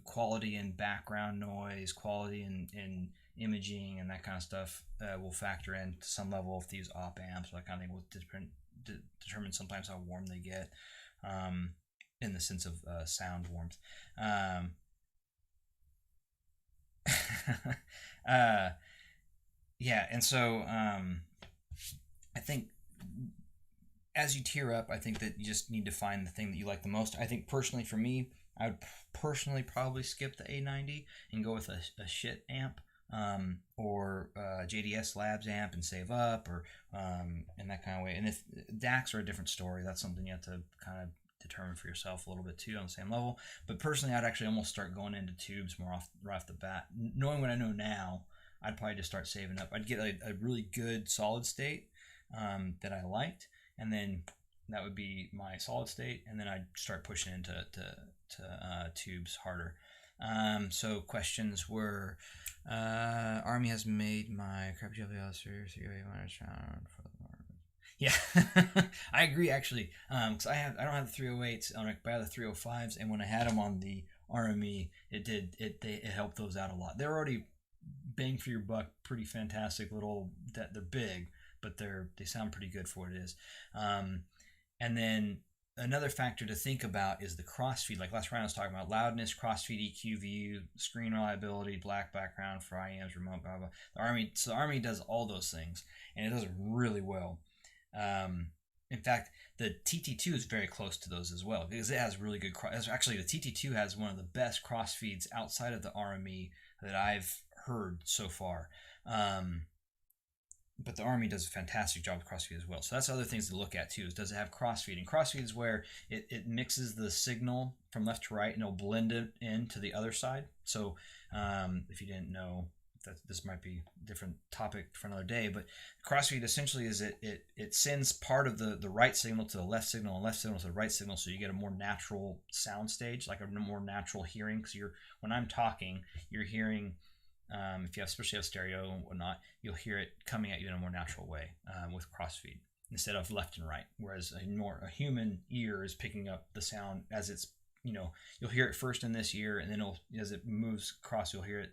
quality and background noise, quality and imaging, and that kind of stuff will factor in to some level if these op amps, that kind of thing, will determine sometimes how warm they get, in the sense of sound warmth. And so I think as you tier up, I think that you just need to find the thing that you like the most. I think personally, for me, I would personally probably skip the A90 and go with a shit amp, or JDS Labs amp, and save up, or in that kind of way. And if DACs are a different story, that's something you have to kind of determine for yourself a little bit too, on the same level. But personally, I'd actually almost start going into tubes more right off the bat. Knowing what I know now, I'd probably just start saving up. I'd get a really good solid state that I liked, and then that would be my solid state, and then I'd start pushing into tubes harder. So questions were, Army has made my crap JBL series. Yeah, I agree actually. Because I don't have the 308s, but I have the 305s, and when I had them on the RME, it helped those out a lot. They're already bang for your buck, pretty fantastic little. That they're big, but they sound pretty good for what it is. And then another factor to think about is the crossfeed. Like last round I was talking about loudness, crossfeed, EQ, view, screen reliability, black background for IEMs, remote, blah, blah. The Army does all those things, and it does it really well. In fact, the TT2 is very close to those as well, because it has really good actually, the TT2 has one of the best crossfeeds outside of the RME that I've heard so far. but the Army does a fantastic job with crossfeed as well. So that's other things to look at too, is does it have crossfeed? And crossfeed is where it mixes the signal from left to right and it'll blend it into the other side. So if you didn't know, this might be a different topic for another day, but crossfeed essentially is it sends part of the right signal to the left signal and left signal to the right signal, so you get a more natural sound stage, like a more natural hearing. Because when I'm talking, you're hearing, if you have, especially have stereo and whatnot, you'll hear it coming at you in a more natural way with crossfeed instead of left and right. Whereas a human ear is picking up the sound as it's, you'll hear it first in this ear, and then as it moves across, you'll hear it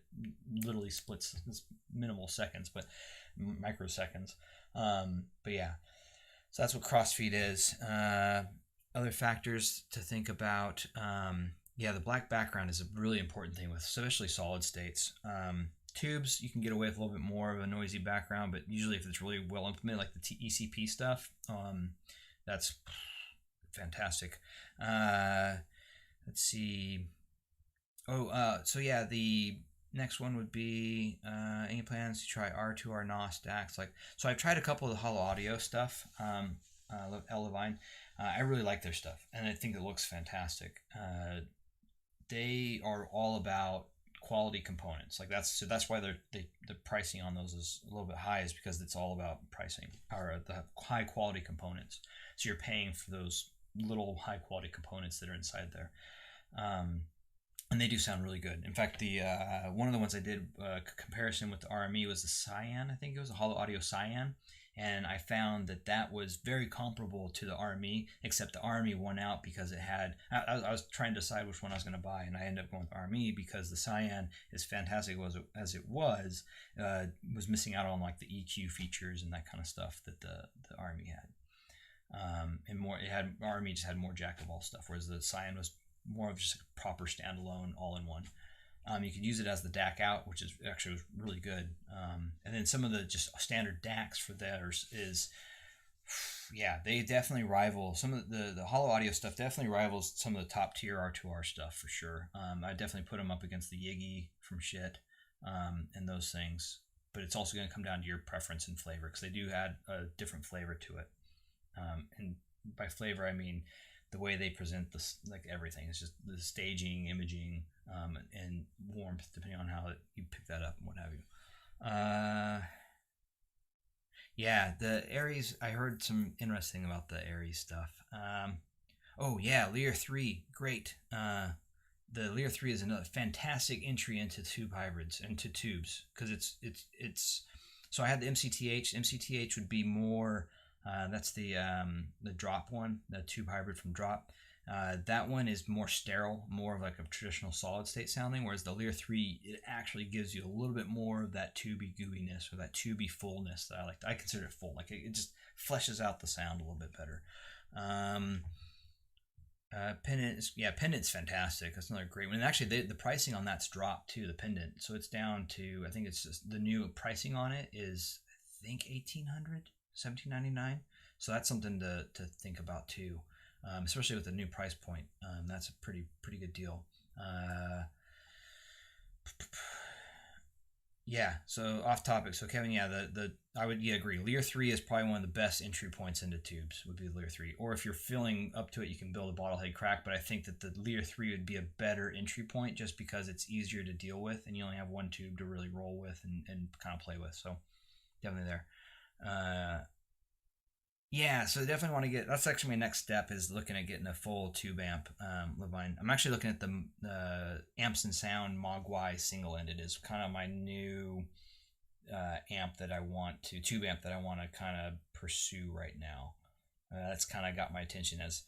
literally splits. It's minimal seconds, but microseconds. But yeah, so that's what crossfeed is. Other factors to think about. Yeah, the black background is a really important thing with especially solid states. Tubes, you can get away with a little bit more of a noisy background, but usually if it's really well implemented, like the ECP stuff, that's fantastic. Let's see. So yeah, the next one would be any plans to try R2R NOS stacks? So I've tried a couple of the Holo Audio stuff. Levine, I really like their stuff, and I think it looks fantastic. They are all about quality components. That's why the pricing on those is a little bit high, is because it's all about pricing or the high quality components. So you're paying for those little high quality components that are inside there. And they do sound really good. In fact, the one of the ones I did comparison with the RME was the Cyan. I think it was a Holo Audio Cyan, and I found that was very comparable to the RME, except the RME won out because it had. I was trying to decide which one I was going to buy, and I ended up going with RME because the Cyan, as fantastic as it was missing out on like the EQ features and that kind of stuff that the RME had. And more, RME just had more jack of all stuff, whereas the Cyan was more of just a proper standalone all-in-one. You could use it as the DAC out, which is actually was really good. And then some of the just standard DACs for theirs is, yeah, they definitely rival some of the Holo Audio stuff. Definitely rivals some of the top tier R2R stuff for sure. I definitely put them up against the Yigi from Shit and those things. But it's also going to come down to your preference and flavor, because they do add a different flavor to it. And by flavor, I mean the way they present this, like everything. It's just the staging, imaging, and warmth, depending on how you pick that up and what have you. Yeah, the Aries, I heard some interesting about the Aries stuff. Oh yeah, Lear 3, great. The Lear 3 is another fantastic entry into tube hybrids, into tubes, because it's. So I had the MCTH. MCTH would be more. That's the Drop one, the tube hybrid from Drop. That one is more sterile, more of like a traditional solid state sounding, whereas the Lear 3, it actually gives you a little bit more of that tubey gooiness or that tubey fullness that I like. I consider it full. Like it just fleshes out the sound a little bit better. Pendant's fantastic. That's another great one. And actually, the pricing on that's dropped too, the Pendant. So it's down to, I think it's just the new pricing on it is, I think, $1,800. $1,799. So that's something to think about too, especially with the new price point. That's a pretty good deal. Yeah. So off topic. So Kevin, yeah, I would agree. Lear 3 is probably one of the best entry points into tubes. Would be Lear 3. Or if you're filling up to it, you can build a bottlehead crack. But I think that the Lear 3 would be a better entry point just because it's easier to deal with, and you only have one tube to really roll with and kind of play with. So definitely there. Yeah, so definitely want to get. That's actually my next step, is looking at getting a full tube amp. Levine. I'm actually looking at the Amps and Sound Mogwai single-ended is kind of my new amp that I want to tube amp that I want to kind of pursue right now. That's kind of got my attention as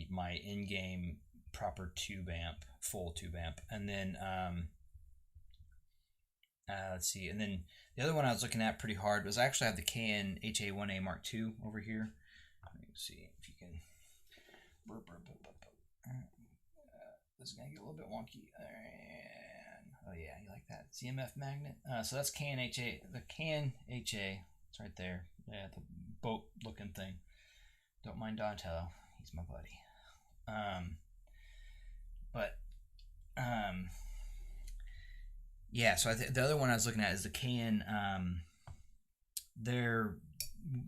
my in-game proper tube amp, full tube amp, and then let's see, and then the other one I was looking at pretty hard was I actually have the KN HA1A Mark II over here. Let me see if you can. This is gonna get a little bit wonky. And, oh yeah, you like that CMF magnet? So that's KN HA. The KN HA. It's right there. Yeah, the boat-looking thing. Don't mind Donatello. He's my buddy. Yeah, so the other one I was looking at is the KN they're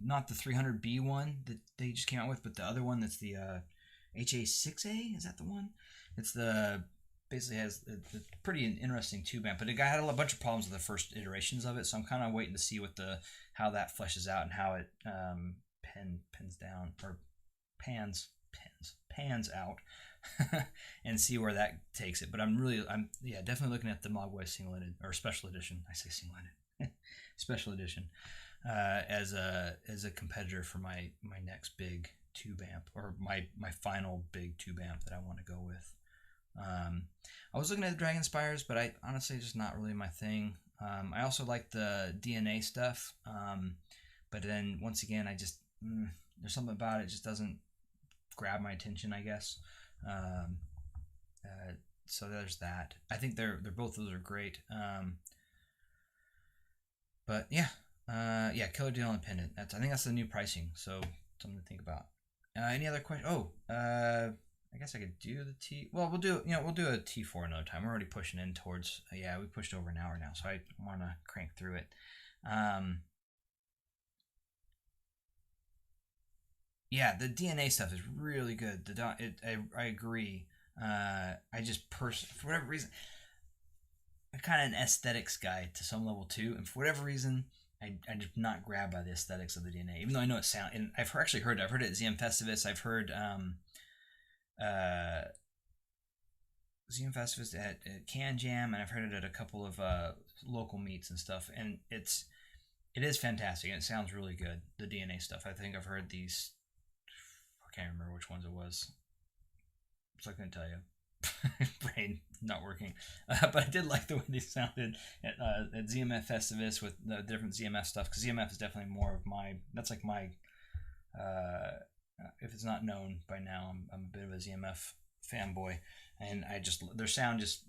not the 300B one that they just came out with, but the other one that's the HA6A. Is that the one? It's the basically has a pretty interesting tube amp, but it had a bunch of problems with the first iterations of it. So I'm kind of waiting to see what how that fleshes out and how it pans down or pans out and see where that takes it. But I'm definitely looking at the Mogwai single or special edition. I say single special edition as a competitor for my next big tube amp, or my final big tube amp that I want to go with. I was looking at the Dragon Spires, but I honestly just not really my thing. I also like the DNA stuff, but then once again, I just there's something about it just doesn't grab my attention, I guess. So there's that. I think they're both those are great. But yeah, killer deal on the pendant. I think that's the new pricing, so something to think about. Any other questions? I guess I could do the T. Well, we'll do a T4 another time. We're already pushing in towards. We pushed over an hour now, so I want to crank through it. Yeah, the DNA stuff is really good. I agree. I just for whatever reason, I'm kind of an aesthetics guy to some level too, and for whatever reason, I'm just not grabbed by the aesthetics of the DNA. Even though I know it sounds, and I've heard it at ZM Festivus. I've heard ZM Festivus at Can Jam, and I've heard it at a couple of local meets and stuff, and it is fantastic, and it sounds really good. The DNA stuff. I think I've heard these. I can't remember which ones it was, so I couldn't tell you. Brain not working, but I did like the way they sounded at ZMF Festivus with the different ZMF stuff, because ZMF is definitely more of my. That's like my. If it's not known by now, I'm a bit of a ZMF fanboy, and their sound just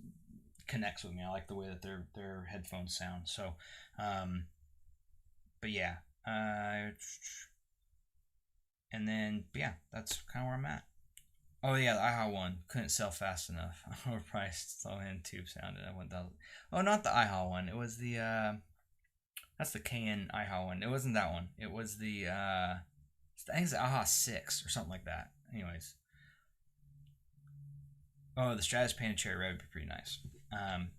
connects with me. I like the way that their headphones sound. So, but yeah, and then that's kind of where I'm at. Oh yeah, the IHA one couldn't sell fast enough. Overpriced, low end tube sounded. I went down. Oh, not the IHA one. It was the that's the KN IHA one. It wasn't that one. It was the I think it's the IHA 6 or something like that. Anyways. Oh, the Stratus painted cherry red would be pretty nice.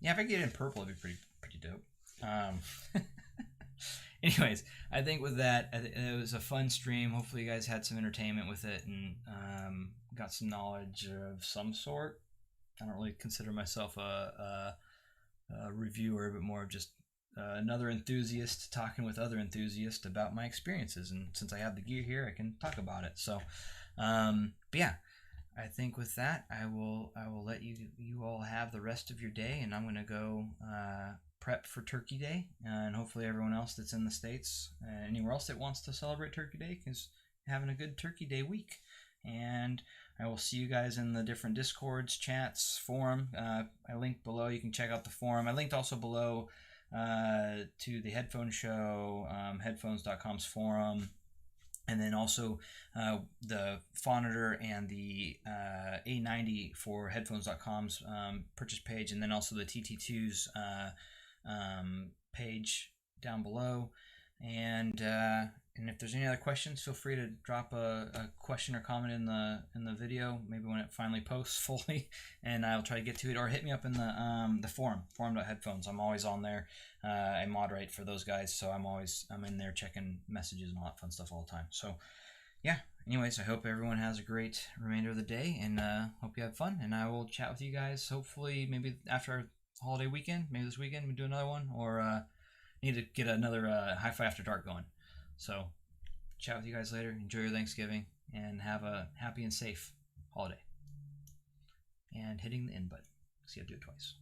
If I could get it in purple, it'd be pretty dope. Anyways, I think with that, it was a fun stream. Hopefully you guys had some entertainment with it and got some knowledge of some sort. I don't really consider myself a reviewer, but more of just another enthusiast talking with other enthusiasts about my experiences. And since I have the gear here, I can talk about it. So, but yeah, I think with that, I will let you all have the rest of your day, and I'm going to go prep for Turkey Day, and hopefully everyone else that's in the States, anywhere else that wants to celebrate Turkey Day, is having a good Turkey Day week. And I will see you guys in the different Discords, chats, forum. I linked below. You can check out the forum. I linked also below to the Headphone Show, headphones.com's forum, and then also the Phonitor and the A90 for headphones.com's purchase page, and then also the TT2's page down below. And if there's any other questions, feel free to drop a question or comment in the video, maybe when it finally posts fully, and I'll try to get to it, or hit me up in the forum.headphones. I'm always on there. I moderate for those guys, so I'm in there checking messages and all that fun stuff all the time. So yeah, anyways, I hope everyone has a great remainder of the day, and hope you have fun, and I will chat with you guys hopefully maybe after our holiday weekend, maybe this weekend we do another one, or need to get another HiFi After Dark going. So chat with you guys later. Enjoy your Thanksgiving, and have a happy and safe holiday. And hitting the end button. See, I do it twice.